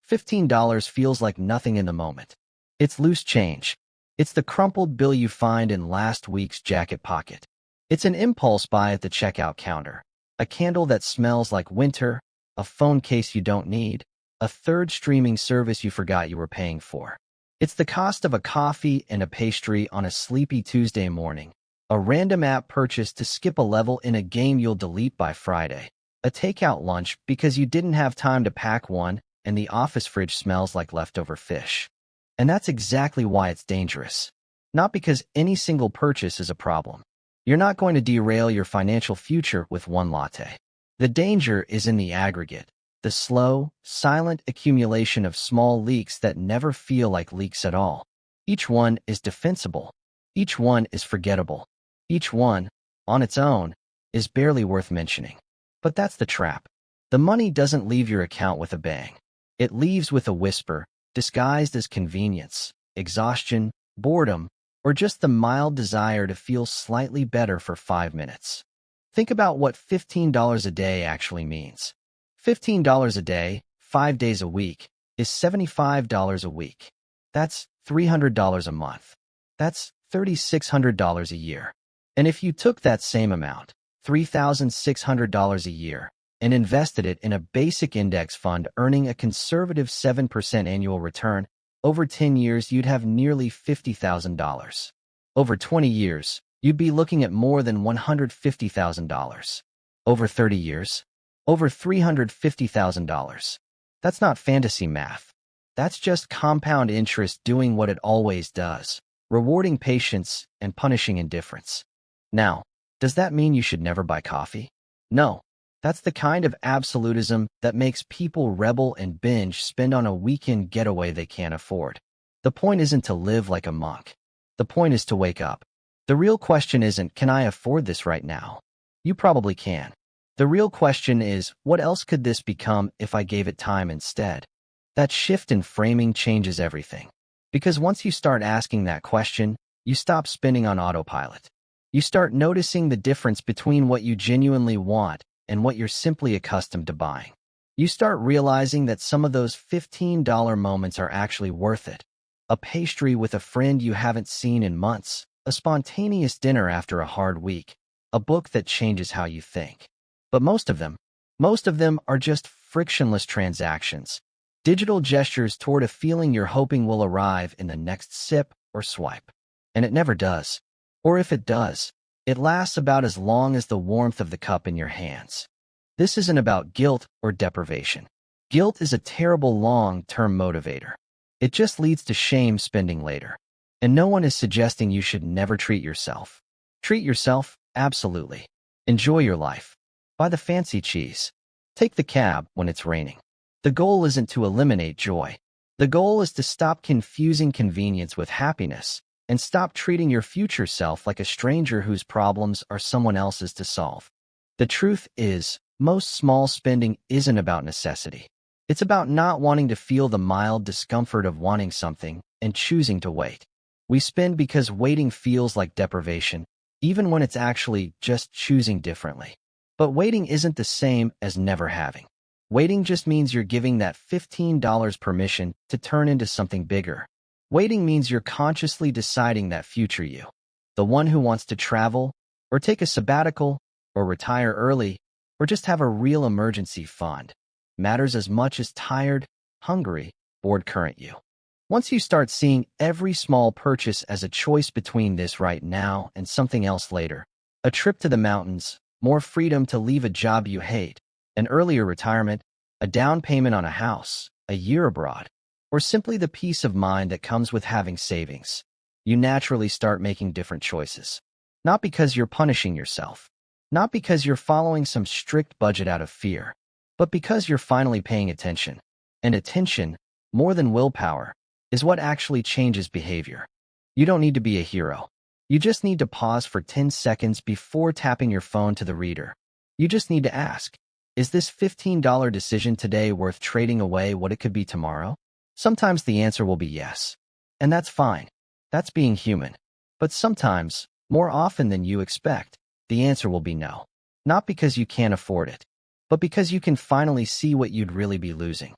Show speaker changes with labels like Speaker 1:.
Speaker 1: $15 feels like nothing in the moment. It's loose change. It's the crumpled bill you find in last week's jacket pocket. It's an impulse buy at the checkout counter. A candle that smells like winter, a phone case you don't need, a third streaming service you forgot you were paying for. It's the cost of a coffee and a pastry on a sleepy Tuesday morning, a random app purchase to skip a level in a game you'll delete by Friday, a takeout lunch because you didn't have time to pack one and the office fridge smells like leftover fish. And that's exactly why it's dangerous. Not because any single purchase is a problem. You're not going to derail your financial future with one latte. The danger is in the aggregate, the slow, silent accumulation of small leaks that never feel like leaks at all. Each one is defensible. Each one is forgettable. Each one, on its own, is barely worth mentioning. But that's the trap. The money doesn't leave your account with a bang. It leaves with a whisper, disguised as convenience, exhaustion, boredom, or just the mild desire to feel slightly better for 5 minutes. Think about what $15 a day actually means. $15 a day, 5 days a week, is $75 a week. That's $300 a month. That's $3,600 a year. And if you took that same amount, $3,600 a year, and invested it in a basic index fund earning a conservative 7% annual return, over 10 years you'd have nearly $50,000. Over 20 years, you'd be looking at more than $150,000. Over 30 years, over $350,000. That's not fantasy math. That's just compound interest doing what it always does, rewarding patience and punishing indifference. Now, does that mean you should never buy coffee? No. That's the kind of absolutism that makes people rebel and binge spend on a weekend getaway they can't afford. The point isn't to live like a monk. The point is to wake up. The real question isn't, can I afford this right now? You probably can. The real question is, what else could this become if I gave it time instead? That shift in framing changes everything. Because once you start asking that question, you stop spinning on autopilot. You start noticing the difference between what you genuinely want and what you're simply accustomed to buying. You start realizing that some of those $15 moments are actually worth it. A pastry with a friend you haven't seen in months, a spontaneous dinner after a hard week, a book that changes how you think. But most of them are just frictionless transactions, digital gestures toward a feeling you're hoping will arrive in the next sip or swipe. And it never does. Or if it does, it lasts about as long as the warmth of the cup in your hands. This isn't about guilt or deprivation. Guilt is a terrible long-term motivator. It just leads to shame spending later. And no one is suggesting you should never treat yourself. Treat yourself, absolutely. Enjoy your life. Buy the fancy cheese. Take the cab when it's raining. The goal isn't to eliminate joy. The goal is to stop confusing convenience with happiness and stop treating your future self like a stranger whose problems are someone else's to solve. The truth is, most small spending isn't about necessity. It's about not wanting to feel the mild discomfort of wanting something and choosing to wait. We spend because waiting feels like deprivation, even when it's actually just choosing differently. But waiting isn't the same as never having. Waiting just means you're giving that $15 permission to turn into something bigger. Waiting means you're consciously deciding that future you, the one who wants to travel, or take a sabbatical, or retire early, or just have a real emergency fund, matters as much as tired, hungry, bored current you. Once you start seeing every small purchase as a choice between this right now and something else later, a trip to the mountains, more freedom to leave a job you hate, an earlier retirement, a down payment on a house, a year abroad, or simply the peace of mind that comes with having savings, you naturally start making different choices. Not because you're punishing yourself, not because you're following some strict budget out of fear, but because you're finally paying attention. And attention, more than willpower, is what actually changes behavior. You don't need to be a hero. You just need to pause for 10 seconds before tapping your phone to the reader. You just need to ask, is this $15 decision today worth trading away what it could be tomorrow? Sometimes the answer will be yes. And that's fine. That's being human. But sometimes, more often than you expect, the answer will be no. Not because you can't afford it, but because you can finally see what you'd really be losing.